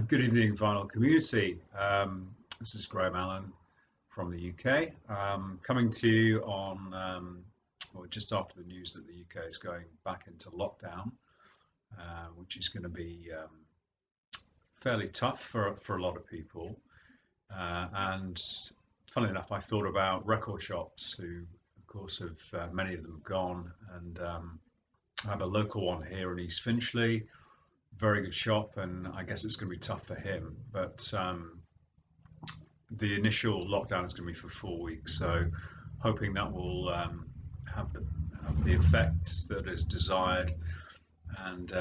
Good evening, vinyl community. This is Graham Allen from the UK, coming to you on, well, just after the news that the UK is going back into lockdown, which is going to be fairly tough for a lot of people. And funnily enough, I thought about record shops, who, of course, have many of them have gone, and I have a local one here in East Finchley. Very good shop, and I guess it's going to be tough for him. But the initial lockdown is going to be for 4 weeks, so hoping that will have the effect that is desired. And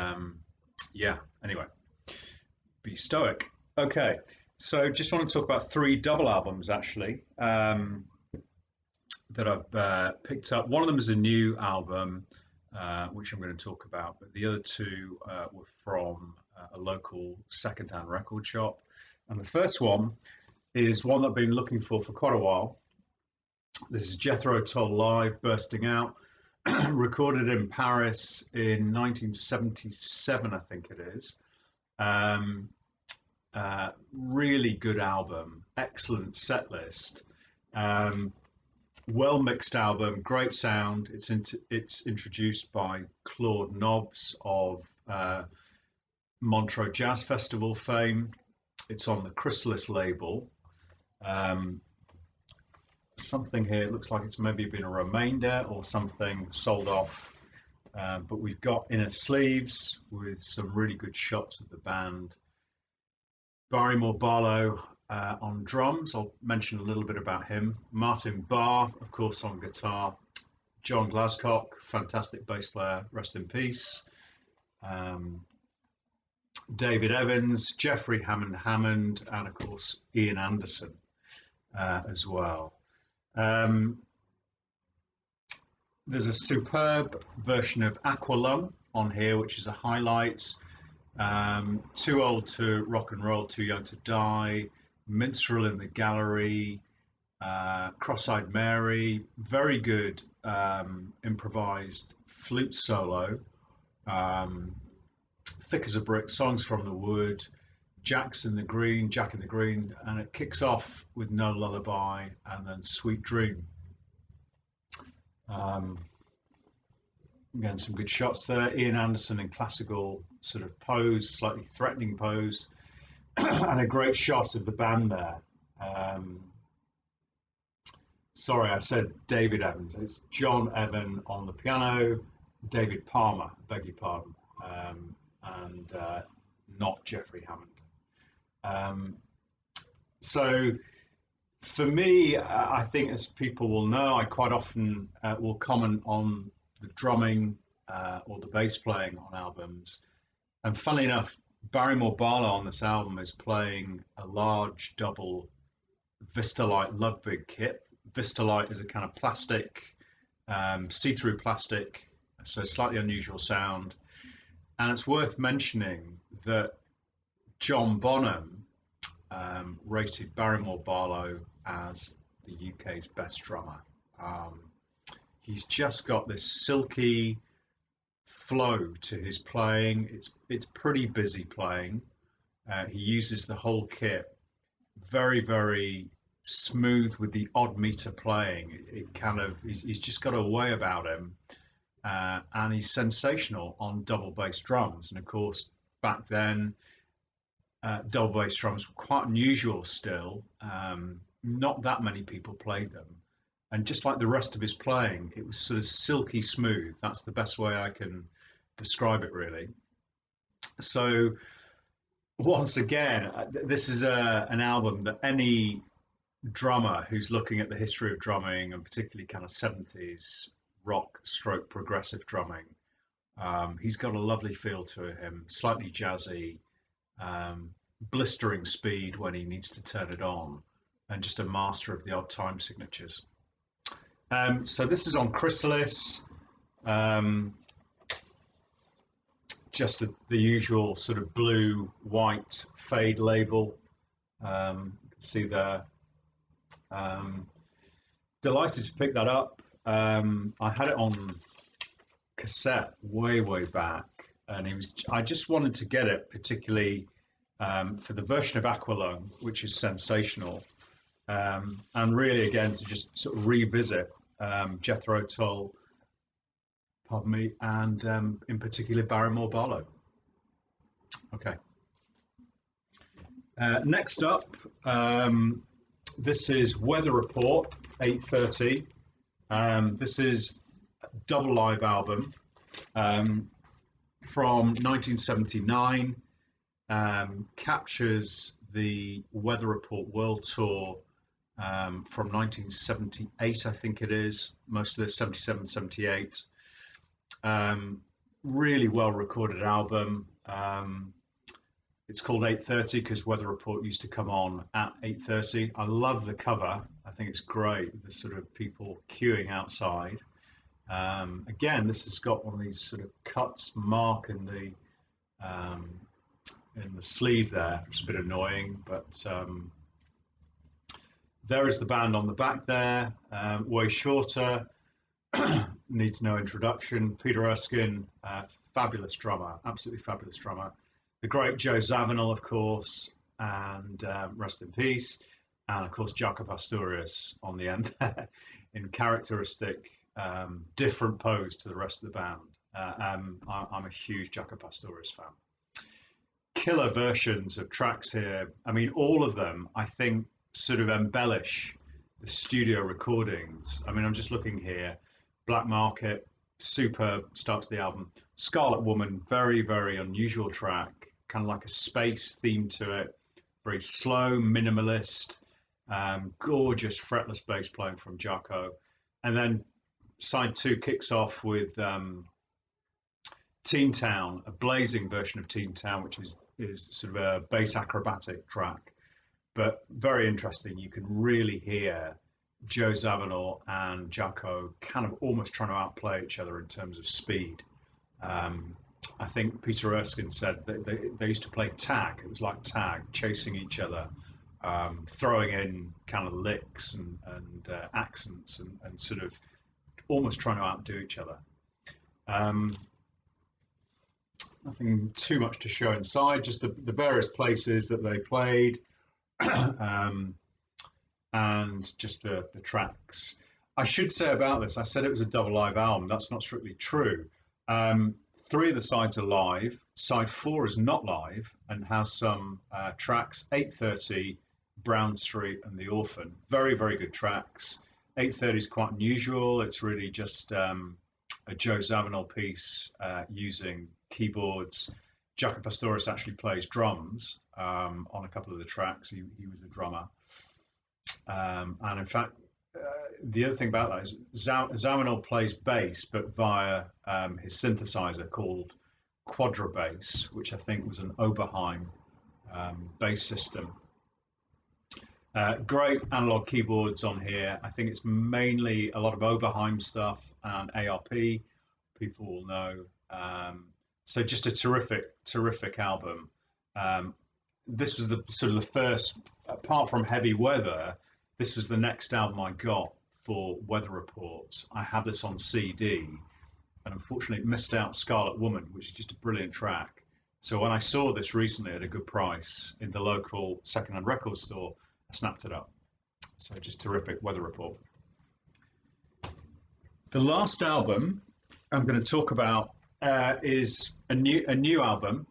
yeah, anyway, be stoic. Okay, so just want to talk about three double albums actually that I've picked up. One of them is a new album, which I'm going to talk about, but the other two were from a local second-hand record shop. And the first one is one that I've been looking for quite a while. This is Jethro Tull Live, Bursting Out, recorded in Paris in 1977, I think it is. Really good album, excellent set list. Well mixed album, great sound. It's introduced by Claude Nobbs of Montreux Jazz Festival fame. It's on the Chrysalis label. Something here looks like it's maybe been a remainder or something sold off. But we've got inner sleeves with some really good shots of the band. Barrymore Barlow on drums. I'll mention a little bit about him. Martin Barr, of course, on guitar. John Glascock, fantastic bass player, rest in peace. David Evans, Jeffrey Hammond, and of course Ian Anderson as well. There's a superb version of Aqualung on here, which is a highlight. Too Old to Rock and Roll, Too Young to Die, Minstrel in the Gallery, Cross-Eyed Mary, very good improvised flute solo, Thick as a Brick, Songs from the Wood, Jack in the Green, and it kicks off with No Lullaby and then Sweet Dream. Again, some good shots there. Ian Anderson in classical sort of pose, slightly threatening pose, and a great shot of the band there. Sorry, I said David Evans. It's John Evan on the piano, David Palmer, beg your pardon, and not Jeffrey Hammond. So for me, I think, as people will know, I quite often will comment on the drumming or the bass playing on albums. And funnily enough, Barrymore Barlow on this album is playing a large double Vistalite Ludwig kit. Vistalite is a kind of plastic, see-through plastic, so slightly unusual sound. And it's worth mentioning that John Bonham rated Barrymore Barlow as the UK's best drummer. He's just got this silky flow to his playing. It's pretty busy playing. He uses the whole kit, very, very smooth with the odd meter playing. It kind of, he's just got a way about him, and he's sensational on double bass drums. And of course, back then, double bass drums were quite unusual still. Not that many people played them. And just like the rest of his playing, it was sort of silky smooth. That's the best way I can describe it, really. So once again, this is an album that any drummer who's looking at the history of drumming, and particularly kind of 70s rock stroke progressive drumming, he's got a lovely feel to him, slightly jazzy, blistering speed when he needs to turn it on, and just a master of the odd time signatures. So this is on Chrysalis, just the usual sort of blue, white fade label. You can see there. Delighted to pick that up. I had it on cassette way back, and I just wanted to get it particularly for the version of Aqualung, which is sensational, and really again to just sort of revisit Jethro Tull, pardon me, and in particular Barrymore Barlow. Okay. Next up, this is Weather Report 8:30. This is a double live album from 1979. Captures the Weather Report World Tour from 1978, I think it is, most of this 77, 78. Really well recorded album. It's called 8:30 because Weather Report used to come on at 8:30. I love the cover. I think it's great. The sort of people queuing outside. Again, this has got one of these sort of cuts mark in the sleeve there. It's a bit annoying, but there is the band on the back there. Way Shorter, needs no introduction. Peter Erskine, fabulous drummer, absolutely fabulous drummer. The great Joe Zawinul, of course, and rest in peace. And of course, Jaco Pastorius on the end in characteristic, different pose to the rest of the band. I'm a huge Jaco Pastorius fan. Killer versions of tracks here. I mean, all of them, I think, sort of embellish the studio recordings. I mean, I'm just looking here. Black Market, superb start to the album. Scarlet Woman, very, very unusual track, kind of like a space theme to it. Very slow, minimalist, gorgeous fretless bass playing from Jaco. And then side two kicks off with Teen Town, a blazing version of Teen Town, which is sort of a bass acrobatic track, but very interesting. You can really hear Joe Zawinul and Jaco kind of almost trying to outplay each other in terms of speed. I think Peter Erskine said that they used to play tag. It was like tag, chasing each other, throwing in kind of licks and accents and sort of almost trying to outdo each other. Nothing too much to show inside, just the various places that they played, and just the tracks. I should say about this, I said it was a double live album. That's not strictly true. Three of the sides are live. Side 4 is not live and has some tracks, 8:30, Brown Street and The Orphan. Very, very good tracks. 8:30 is quite unusual. It's really just a Joe Zawinul piece using keyboards. Jaco Pastorius actually plays drums on a couple of the tracks. He was the drummer. And in fact, the other thing about that is Zawinul plays bass, but via his synthesizer called Quadrabass, which I think was an Oberheim bass system. Great analog keyboards on here. I think it's mainly a lot of Oberheim stuff and ARP. People will know. So just a terrific album. This was the sort of the first, apart from Heavy Weather, this was the next album I got for Weather Reports. I had this on CD, and unfortunately missed out Scarlet Woman, which is just a brilliant track. So when I saw this recently at a good price in the local secondhand record store, I snapped it up. So just terrific Weather Report. The last album I'm going to talk about is a new album.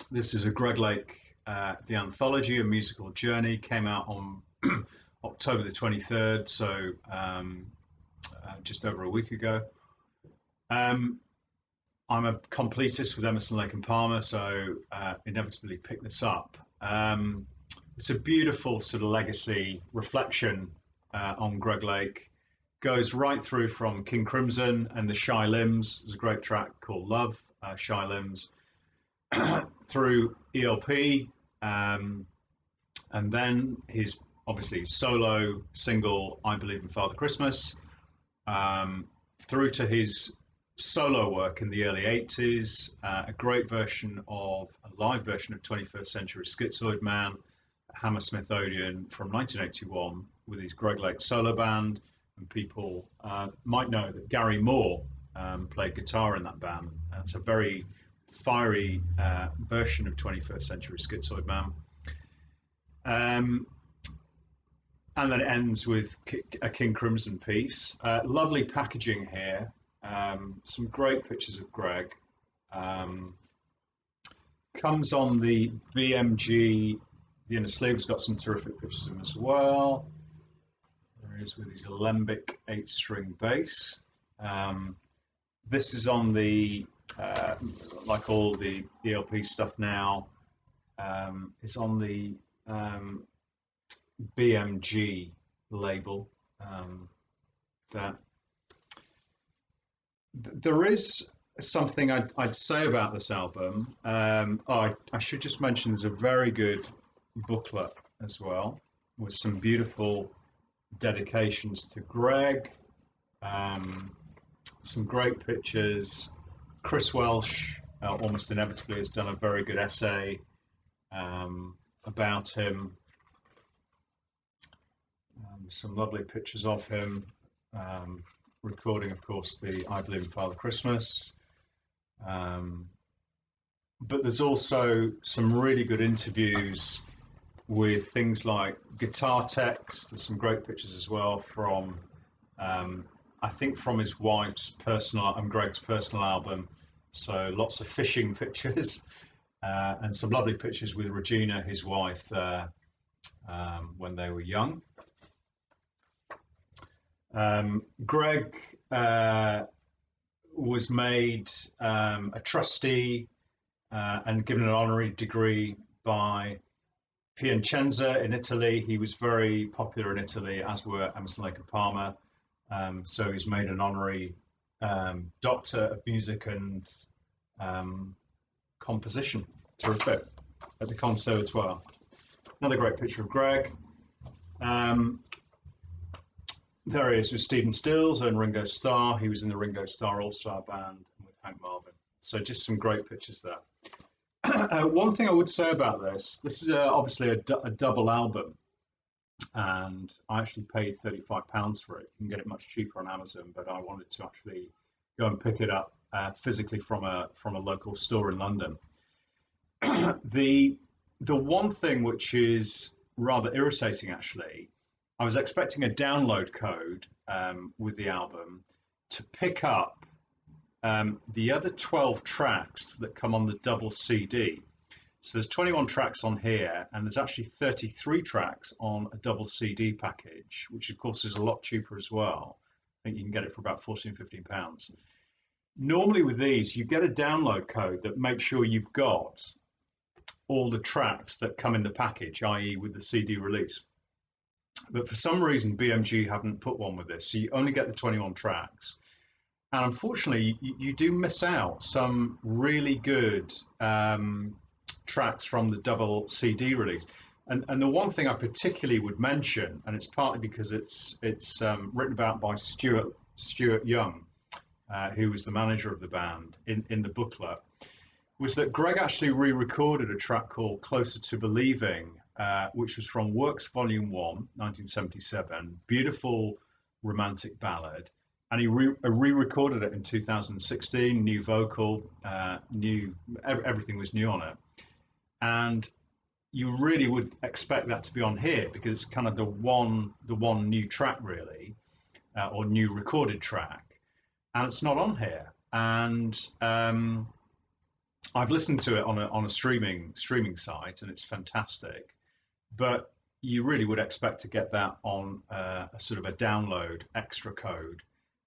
This is a Greg Lake, The Anthology, A Musical Journey, came out on October the 23rd, so just over a week ago. I'm a completist with Emerson, Lake and Palmer, so inevitably picked this up. It's a beautiful sort of legacy reflection on Greg Lake. Goes right through from King Crimson and the Shy Limbs. There's a great track called Love, Shy Limbs, through ELP, and then his obviously solo single I Believe in Father Christmas, through to his solo work in the early 80s, a great version of a live version of 21st Century Schizoid Man, Hammersmith Odeon from 1981 with his Greg Lake solo band. And people might know that Gary Moore played guitar in that band. It's a very fiery version of 21st Century Schizoid Man. And then it ends with a King Crimson piece. Lovely packaging here. Some great pictures of Greg. Comes on the BMG. The inner sleeve's got some terrific pictures of him as well. There he is with his alembic 8-string bass. This is on the, like all the ELP stuff now, it's on the BMG label. There is something I'd say about this album. I should just mention there's a very good booklet as well with some beautiful dedications to Greg, some great pictures. Chris Welsh almost inevitably has done a very good essay about him. Some lovely pictures of him, recording, of course, the I Believe in Father Christmas. But there's also some really good interviews with things like guitar techs. There's some great pictures as well from, I think, from his wife's personal and Greg's personal album. So lots of fishing pictures and some lovely pictures with Regina, his wife, there when they were young. Greg was made a trustee and given an honorary degree by Piacenza in Italy. He was very popular in Italy, as were Emerson, Lake and Palmer. So he's made an honorary Doctor of Music and Composition. Terrific. At the Conservatoire. Another great picture of Greg. There he is with Stephen Stills and Ringo Starr. He was in the Ringo Starr All-Star Band with Hank Marvin. So just some great pictures there. One thing I would say about this is obviously a double album, and I actually paid £35 for it. You can get it much cheaper on Amazon, but I wanted to actually go and pick it up physically from a local store in London. The one thing which is rather irritating, actually, I was expecting a download code with the album to pick up the other 12 tracks that come on the double CD. So there's 21 tracks on here, and there's actually 33 tracks on a double CD package, which of course is a lot cheaper as well. I think you can get it for about £14-15. Normally with these, you get a download code that makes sure you've got all the tracks that come in the package, i.e. with the CD release. But for some reason, BMG haven't put one with this, so you only get the 21 tracks. And unfortunately, you do miss out some really good tracks from the double CD release. And the one thing I particularly would mention, and it's partly because it's written about by Stuart Young, who was the manager of the band in the booklet, was that Greg actually re-recorded a track called Closer to Believing, which was from Works Volume 1, 1977, beautiful romantic ballad. And he re-recorded it in 2016, new vocal, everything was new on it. And you really would expect that to be on here because it's kind of the one new track really, or new recorded track, and it's not on here. And I've listened to it on a streaming site, and it's fantastic. But you really would expect to get that on a sort of a download extra code,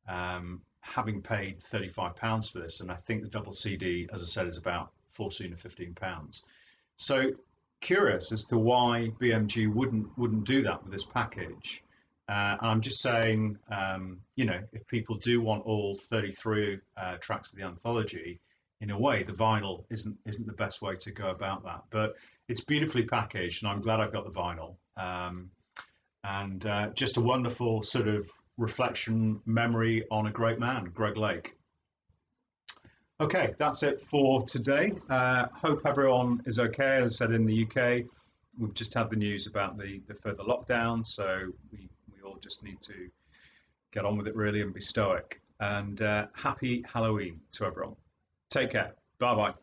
having paid £35 for this, and I think the double CD, as I said, is about £14 or £15. So curious as to why BMG wouldn't do that with this package. And I'm just saying, if people do want all 33 tracks of the anthology, in a way, the vinyl isn't the best way to go about that. But it's beautifully packaged, and I'm glad I've got the vinyl. And just a wonderful sort of reflection, memory on a great man, Greg Lake. Okay, that's it for today. Hope everyone is okay. As I said, in the UK, we've just had the news about the further lockdown, so we all just need to get on with it really and be stoic. And happy Halloween to everyone. Take care. Bye-bye.